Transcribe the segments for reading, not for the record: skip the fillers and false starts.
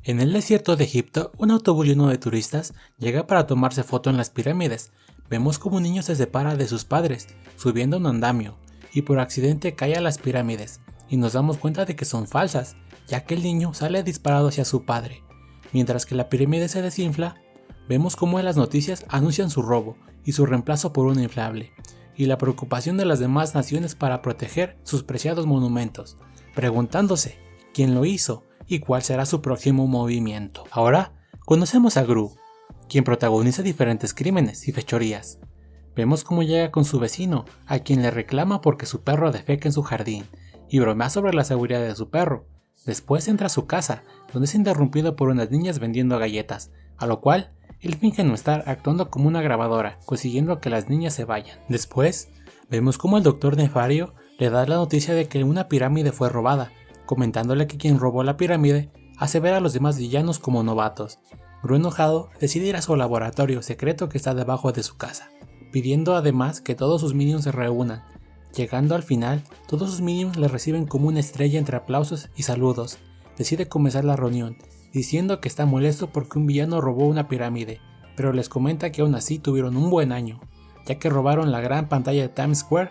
En el desierto de Egipto, un autobús lleno de turistas llega para tomarse foto en las pirámides. Vemos como un niño se separa de sus padres, subiendo un andamio, y por accidente cae a las pirámides, y nos damos cuenta de que son falsas, ya que el niño sale disparado hacia su padre. Mientras que la pirámide se desinfla, vemos como en las noticias anuncian su robo y su reemplazo por un inflable, y la preocupación de las demás naciones para proteger sus preciados monumentos, preguntándose quién lo hizo y cuál será su próximo movimiento. Ahora conocemos a Gru, quien protagoniza diferentes crímenes y fechorías. Vemos cómo llega con su vecino, a quien le reclama porque su perro defeca en su jardín, y bromea sobre la seguridad de su perro. Después entra a su casa, donde es interrumpido por unas niñas vendiendo galletas, a lo cual él finge no estar, actuando como una grabadora, consiguiendo que las niñas se vayan. Después, vemos cómo el Dr. Nefario le da la noticia de que una pirámide fue robada, comentándole que quien robó la pirámide hace ver a los demás villanos como novatos. Gru, enojado, decide ir a su laboratorio secreto que está debajo de su casa, pidiendo además que todos sus minions se reúnan. Llegando al final, todos sus minions le reciben como una estrella entre aplausos y saludos. Decide comenzar la reunión, diciendo que está molesto porque un villano robó una pirámide, pero les comenta que aún así tuvieron un buen año, ya que robaron la gran pantalla de Times Square,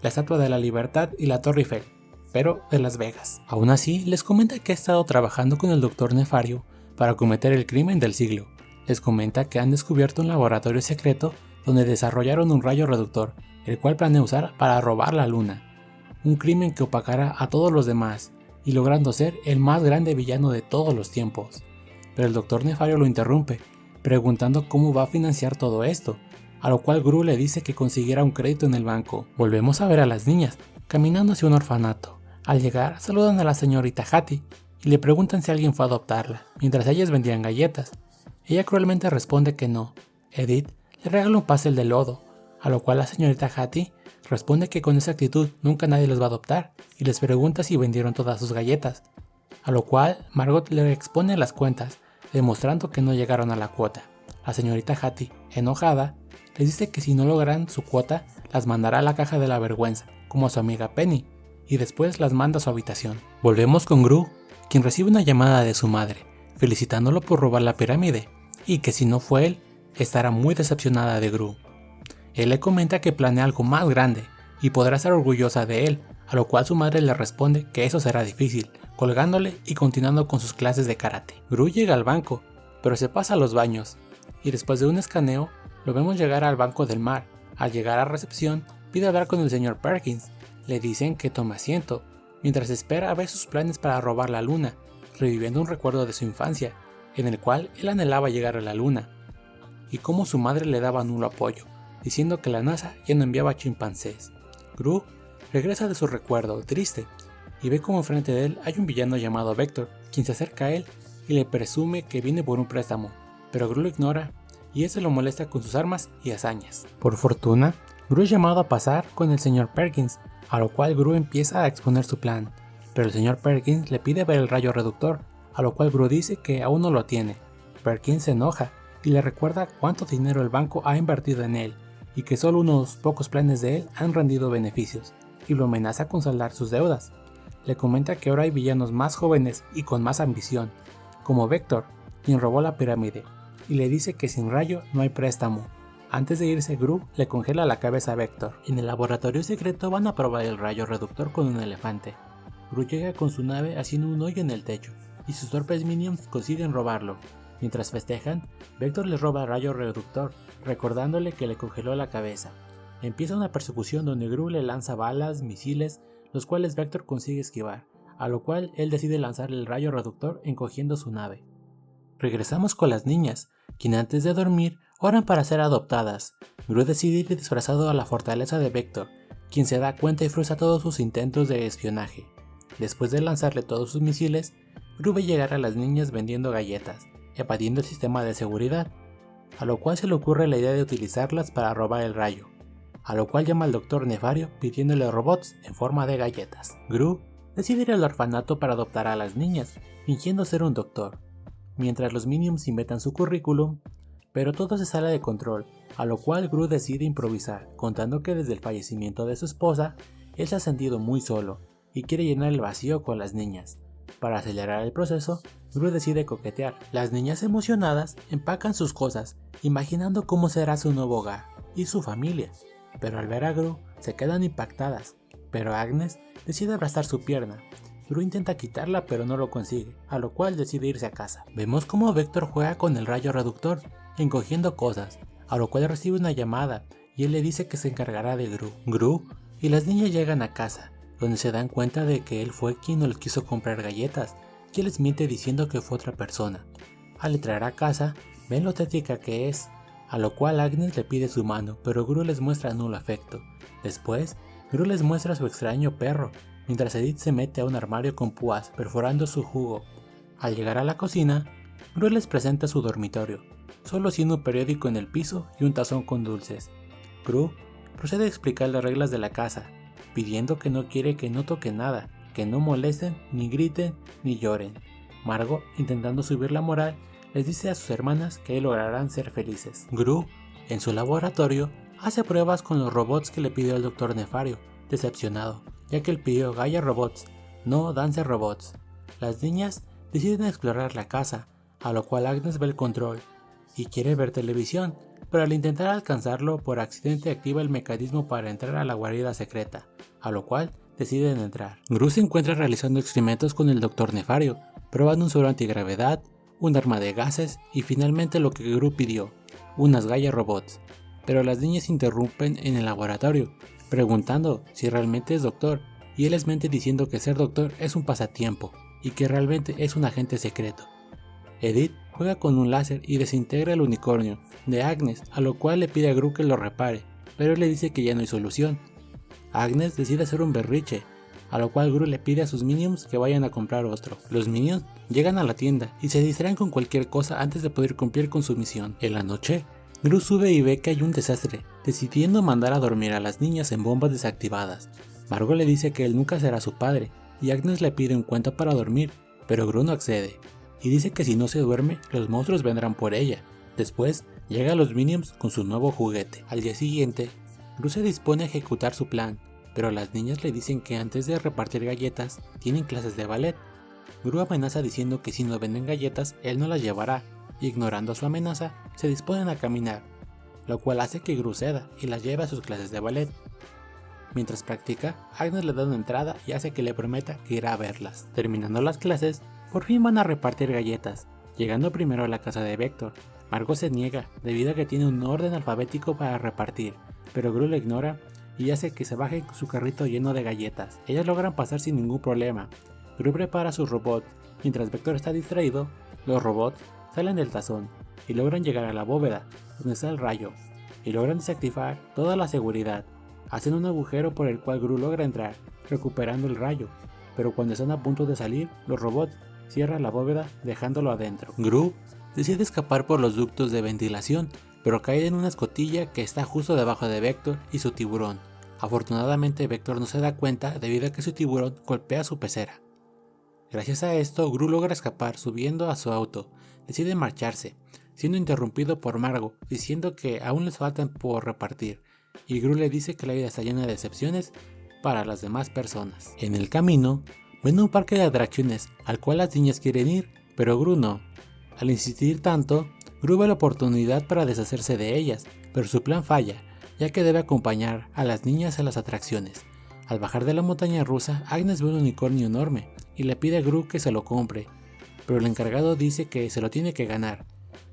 la Estatua de la Libertad y la Torre Eiffel, pero de Las Vegas. Aún así, les comenta que ha estado trabajando con el Dr. Nefario para cometer el crimen del siglo. Les comenta que han descubierto un laboratorio secreto donde desarrollaron un rayo reductor, el cual planea usar para robar la luna, un crimen que opacará a todos los demás, y logrando ser el más grande villano de todos los tiempos. Pero el Dr. Nefario lo interrumpe, preguntando cómo va a financiar todo esto, a lo cual Gru le dice que consiguiera un crédito en el banco. Volvemos a ver a las niñas, caminando hacia un orfanato. Al llegar, saludan a la señorita Hattie, y le preguntan si alguien fue a adoptarla, mientras ellas vendían galletas. Ella cruelmente responde que no. Edith le regala un pastel de lodo, a lo cual la señorita Hattie responde que con esa actitud nunca nadie los va a adoptar, y les pregunta si vendieron todas sus galletas, a lo cual Margot le expone las cuentas, demostrando que no llegaron a la cuota. La señorita Hattie, enojada, les dice que si no logran su cuota, las mandará a la caja de la vergüenza, como a su amiga Penny, y después las manda a su habitación. Volvemos con Gru, quien recibe una llamada de su madre, felicitándolo por robar la pirámide, y que si no fue él, estará muy decepcionada de Gru. Él le comenta que planea algo más grande, y podrá estar orgullosa de él, a lo cual su madre le responde que eso será difícil, colgándole y continuando con sus clases de karate. Gru llega al banco, pero se pasa a los baños, y después de un escaneo, lo vemos llegar al Banco del Mar. Al llegar a recepción, pide hablar con el señor Perkins. Le dicen que tome asiento, mientras espera a ver sus planes para robar la luna, reviviendo un recuerdo de su infancia, en el cual él anhelaba llegar a la luna, y cómo su madre le daba nulo apoyo, diciendo que la NASA ya no enviaba chimpancés. Gru regresa de su recuerdo, triste, y ve como enfrente de él hay un villano llamado Vector, quien se acerca a él y le presume que viene por un préstamo, pero Gru lo ignora y ese lo molesta con sus armas y hazañas. Por fortuna, Gru es llamado a pasar con el señor Perkins, a lo cual Gru empieza a exponer su plan, pero el señor Perkins le pide ver el rayo reductor, a lo cual Gru dice que aún no lo tiene. Perkins se enoja y le recuerda cuánto dinero el banco ha invertido en él, y que solo unos pocos planes de él han rendido beneficios, y lo amenaza con saldar sus deudas. Le comenta que ahora hay villanos más jóvenes y con más ambición, como Vector, quien robó la pirámide, y le dice que sin rayo no hay préstamo. Antes de irse, Gru le congela la cabeza a Vector. En el laboratorio secreto van a probar el rayo reductor con un elefante. Gru llega con su nave haciendo un hoyo en el techo, y sus torpes minions consiguen robarlo. Mientras festejan, Vector les roba el rayo reductor, recordándole que le congeló la cabeza. Empieza una persecución donde Gru le lanza balas, misiles, los cuales Vector consigue esquivar, a lo cual él decide lanzar el rayo reductor encogiendo su nave. Regresamos con las niñas, quienes antes de dormir oran para ser adoptadas. Gru decide ir disfrazado a la fortaleza de Vector, quien se da cuenta y frustra todos sus intentos de espionaje. Después de lanzarle todos sus misiles, Gru ve llegar a las niñas vendiendo galletas, evadiendo el sistema de seguridad, a lo cual se le ocurre la idea de utilizarlas para robar el rayo, a lo cual llama al Dr. Nefario pidiéndole robots en forma de galletas. Gru decide ir al orfanato para adoptar a las niñas, fingiendo ser un doctor, mientras los minions inventan su currículum, pero todo se sale de control, a lo cual Gru decide improvisar, contando que desde el fallecimiento de su esposa, él se ha sentido muy solo y quiere llenar el vacío con las niñas, Para acelerar el proceso, Gru decide coquetear. Las niñas emocionadas empacan sus cosas, imaginando cómo será su nuevo hogar y su familia, pero al ver a Gru se quedan impactadas, pero Agnes decide abrazar su pierna. Gru intenta quitarla pero no lo consigue, a lo cual decide irse a casa. Vemos cómo Vector juega con el rayo reductor, encogiendo cosas, a lo cual recibe una llamada y él le dice que se encargará de Gru. Gru y las niñas llegan a casa, donde se dan cuenta de que él fue quien no les quiso comprar galletas, y él les miente diciendo que fue otra persona. Al entrar a casa, ven lo tétrica que es, a lo cual Agnes le pide su mano, pero Gru les muestra nulo afecto. Después, Gru les muestra su extraño perro, mientras Edith se mete a un armario con púas, perforando su jugo. Al llegar a la cocina, Gru les presenta su dormitorio, solo siendo un periódico en el piso y un tazón con dulces. Gru procede a explicar las reglas de la casa, pidiendo que no quiere que no toquen nada, que no molesten, ni griten, ni lloren. Margot, intentando subir la moral, les dice a sus hermanas que lograrán ser felices. Gru, en su laboratorio, hace pruebas con los robots que le pidió el Dr. Nefario, decepcionado, ya que él pidió Gaia Robots, no Dance Robots. Las niñas deciden explorar la casa, a lo cual Agnes ve el control y quiere ver televisión, pero al intentar alcanzarlo por accidente activa el mecanismo para entrar a la guarida secreta, a lo cual deciden entrar. Gru se encuentra realizando experimentos con el Dr. Nefario, probando un suero antigravedad, un arma de gases y finalmente lo que Gru pidió, unas Gaia Robots. Pero las niñas interrumpen en el laboratorio, preguntando si realmente es doctor, y él les mente diciendo que ser doctor es un pasatiempo y que realmente es un agente secreto. Edith juega con un láser y desintegra el unicornio de Agnes, a lo cual le pide a Gru que lo repare, pero él le dice que ya no hay solución. Agnes decide hacer un berriche, a lo cual Gru le pide a sus minions que vayan a comprar otro. Los minions llegan a la tienda y se distraen con cualquier cosa antes de poder cumplir con su misión. En la noche, Gru sube y ve que hay un desastre, decidiendo mandar a dormir a las niñas en bombas desactivadas. Margot le dice que él nunca será su padre, y Agnes le pide un cuento para dormir, pero Gru no accede, y dice que si no se duerme, los monstruos vendrán por ella. Después, llega a los minions con su nuevo juguete. Al día siguiente, Gru se dispone a ejecutar su plan, pero las niñas le dicen que antes de repartir galletas, tienen clases de ballet. Gru amenaza diciendo que si no venden galletas, él no las llevará, y ignorando su amenaza, se disponen a caminar, lo cual hace que Gru ceda y las lleve a sus clases de ballet. Mientras practica, Agnes le da una entrada y hace que le prometa que irá a verlas. Terminando las clases, por fin van a repartir galletas, llegando primero a la casa de Vector. Margot se niega, debido a que tiene un orden alfabético para repartir, pero Gru la ignora y hace que se baje en su carrito lleno de galletas. Ellas logran pasar sin ningún problema. Gru prepara sus robots. Mientras Vector está distraído, los robots salen del tazón y logran llegar a la bóveda, donde está el rayo, y logran desactivar toda la seguridad. Hacen un agujero por el cual Gru logra entrar, recuperando el rayo, pero cuando están a punto de salir, los robots cierran la bóveda dejándolo adentro. Gru decide escapar por los ductos de ventilación, pero cae en una escotilla que está justo debajo de Vector y su tiburón. Afortunadamente Vector no se da cuenta debido a que su tiburón golpea su pecera. Gracias a esto, Gru logra escapar subiendo a su auto, decide marcharse, siendo interrumpido por Margot, diciendo que aún les faltan por repartir, y Gru le dice que la vida está llena de decepciones para las demás personas. En el camino, ven un parque de atracciones al cual las niñas quieren ir, pero Gru no. Al insistir tanto, Gru ve la oportunidad para deshacerse de ellas, pero su plan falla, ya que debe acompañar a las niñas a las atracciones. Al bajar de la montaña rusa, Agnes ve un unicornio enorme y le pide a Gru que se lo compre, pero el encargado dice que se lo tiene que ganar,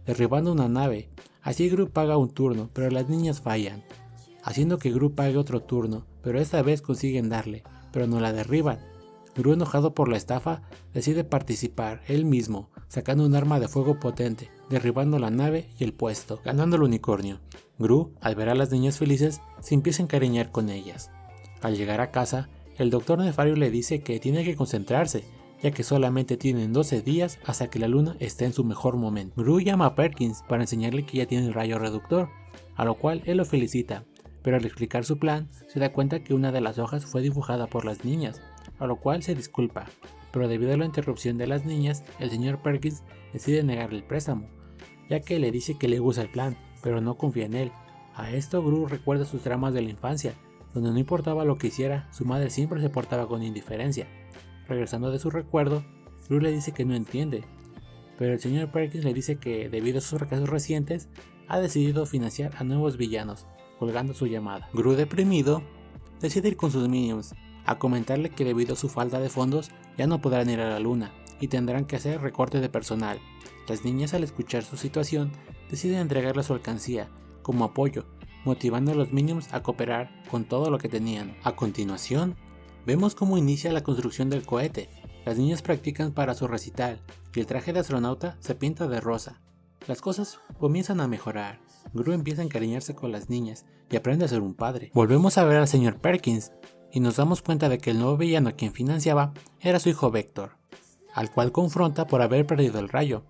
derribando una nave. Así Gru paga un turno, pero las niñas fallan, haciendo que Gru pague otro turno, pero esta vez consiguen darle, pero no la derriban. Gru, enojado por la estafa, decide participar él mismo, sacando un arma de fuego potente, derribando la nave y el puesto, ganando el unicornio. Gru, al ver a las niñas felices, se empieza a encariñar con ellas. Al llegar a casa, el Dr. Nefario le dice que tiene que concentrarse, ya que solamente tienen 12 días hasta que la luna esté en su mejor momento. Gru llama a Perkins para enseñarle que ya tiene el rayo reductor, a lo cual él lo felicita, pero al explicar su plan, se da cuenta que una de las hojas fue dibujada por las niñas, a lo cual se disculpa, pero debido a la interrupción de las niñas, el señor Perkins decide negarle el préstamo, ya que le dice que le gusta el plan, pero no confía en él. A esto Gru recuerda sus dramas de la infancia, donde no importaba lo que hiciera, su madre siempre se portaba con indiferencia. Regresando de su recuerdo, Gru le dice que no entiende, pero el señor Perkins le dice que debido a sus fracasos recientes, ha decidido financiar a nuevos villanos, colgando su llamada. Gru, deprimido, decide ir con sus minions a comentarle que debido a su falta de fondos ya no podrán ir a la luna y tendrán que hacer recorte de personal. Las niñas, al escuchar su situación, deciden entregarle su alcancía como apoyo, motivando a los minions a cooperar con todo lo que tenían. A continuación, vemos cómo inicia la construcción del cohete. Las niñas practican para su recital y el traje de astronauta se pinta de rosa. Las cosas comienzan a mejorar. Gru empieza a encariñarse con las niñas y aprende a ser un padre. Volvemos a ver al señor Perkins y nos damos cuenta de que el nuevo villano a quien financiaba era su hijo Vector, al cual confronta por haber perdido el rayo.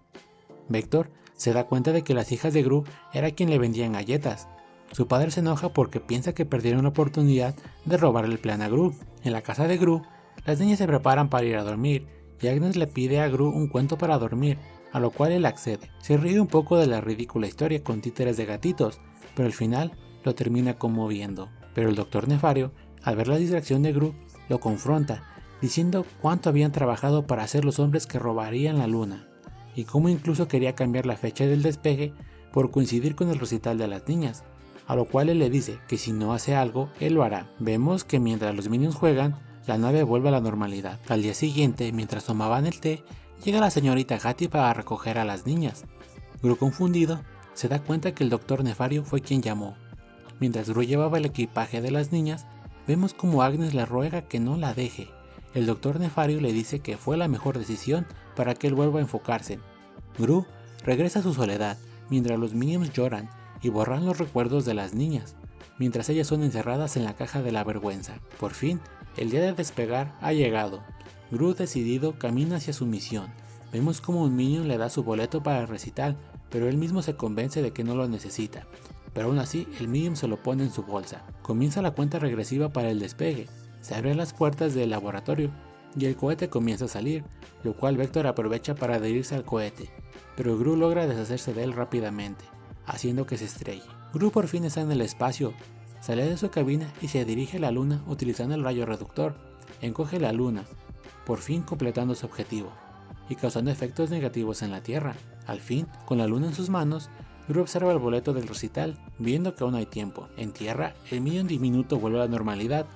Vector se da cuenta de que las hijas de Gru era quien le vendían galletas. Su padre se enoja porque piensa que perdieron la oportunidad de robar el plan a Gru. En la casa de Gru, las niñas se preparan para ir a dormir y Agnes le pide a Gru un cuento para dormir, a lo cual él accede. Se ríe un poco de la ridícula historia con títeres de gatitos, pero al final lo termina conmoviendo. Pero el Doctor Nefario, al ver la distracción de Gru, lo confronta, diciendo cuánto habían trabajado para ser los hombres que robarían la luna, y cómo incluso quería cambiar la fecha del despegue por coincidir con el recital de las niñas, a lo cual él le dice que si no hace algo, él lo hará. Vemos que mientras los minions juegan, la nave vuelve a la normalidad. Al día siguiente, mientras tomaban el té, llega la señorita Hattie para recoger a las niñas. Gru, confundido, se da cuenta que el Doctor Nefario fue quien llamó. Mientras Gru llevaba el equipaje de las niñas, vemos como Agnes le ruega que no la deje. El Doctor Nefario le dice que fue la mejor decisión para que él vuelva a enfocarse. Gru regresa a su soledad, mientras los minions lloran y borran los recuerdos de las niñas, mientras ellas son encerradas en la caja de la vergüenza. Por fin, el día de despegar ha llegado. Gru, decidido, camina hacia su misión. Vemos como un minion le da su boleto para el recital, pero él mismo se convence de que no lo necesita. Pero aún así, el minion se lo pone en su bolsa. Comienza la cuenta regresiva para el despegue. Se abren las puertas del laboratorio y el cohete comienza a salir, lo cual Vector aprovecha para adherirse al cohete, pero Gru logra deshacerse de él rápidamente, haciendo que se estrelle. Gru por fin está en el espacio, sale de su cabina y se dirige a la luna utilizando el rayo reductor. Encoge la luna, por fin completando su objetivo, y causando efectos negativos en la Tierra. Al fin, con la luna en sus manos, Gru observa el boleto del recital, viendo que aún hay tiempo. En Tierra, el minion diminuto vuelve a la normalidad.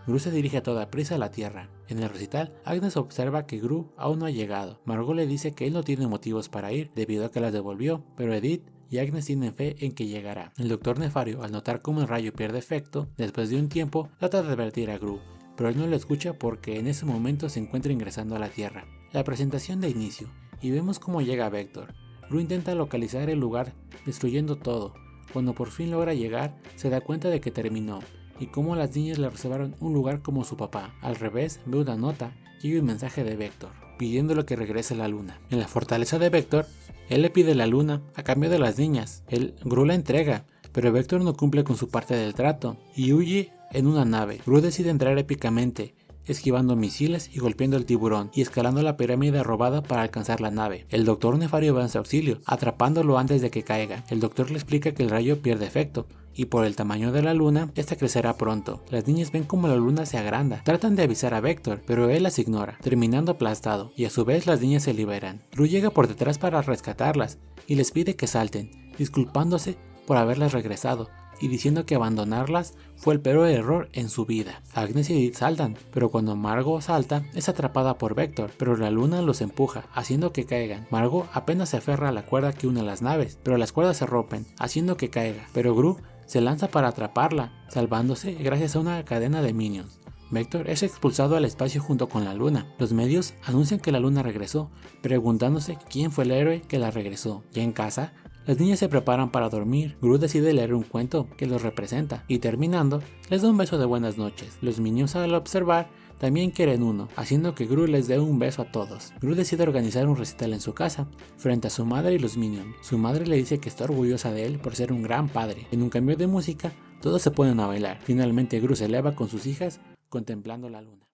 Gru se dirige a toda prisa a la Tierra. En el recital, Agnes observa que Gru aún no ha llegado. Margot le dice que él no tiene motivos para ir, debido a que las devolvió, pero Edith y Agnes tienen fe en que llegará. El Doctor Nefario, al notar cómo el rayo pierde efecto, después de un tiempo, trata de advertir a Gru, pero él no lo escucha porque en ese momento se encuentra ingresando a la Tierra. La presentación de inicio, y vemos cómo llega Vector. Gru intenta localizar el lugar, destruyendo todo. Cuando por fin logra llegar, se da cuenta de que terminó, y cómo las niñas le reservaron un lugar como su papá. Al revés, ve una nota y un mensaje de Vector, pidiéndole que regrese a la luna. En la fortaleza de Vector, él le pide la luna a cambio de las niñas. Gru la entrega, pero Vector no cumple con su parte del trato, y huye en una nave. Gru decide entrar épicamente, esquivando misiles y golpeando el tiburón, y escalando la pirámide robada para alcanzar la nave. El Doctor Nefario va en su auxilio, atrapándolo antes de que caiga. El Doctor le explica que el rayo pierde efecto, y por el tamaño de la luna, esta crecerá pronto. Las niñas ven como la luna se agranda, tratan de avisar a Vector, pero él las ignora, terminando aplastado, y a su vez las niñas se liberan. Gru llega por detrás para rescatarlas, y les pide que salten, disculpándose por haberlas regresado, y diciendo que abandonarlas fue el peor error en su vida. Agnes y Edith saltan, pero cuando Margot salta, es atrapada por Vector, pero la luna los empuja, haciendo que caigan. Margot apenas se aferra a la cuerda que une las naves, pero las cuerdas se rompen, haciendo que caiga, pero Gru se lanza para atraparla, salvándose gracias a una cadena de minions. Vector es expulsado al espacio junto con la luna. Los medios anuncian que la luna regresó, preguntándose quién fue el héroe que la regresó. Ya en casa, las niñas se preparan para dormir. Gru decide leer un cuento que los representa, y terminando, les da un beso de buenas noches. Los minions, al observar, también quieren uno, haciendo que Gru les dé un beso a todos. Gru decide organizar un recital en su casa, frente a su madre y los minions. Su madre le dice que está orgullosa de él por ser un gran padre. En un cambio de música, todos se ponen a bailar. Finalmente Gru se eleva con sus hijas, contemplando la luna.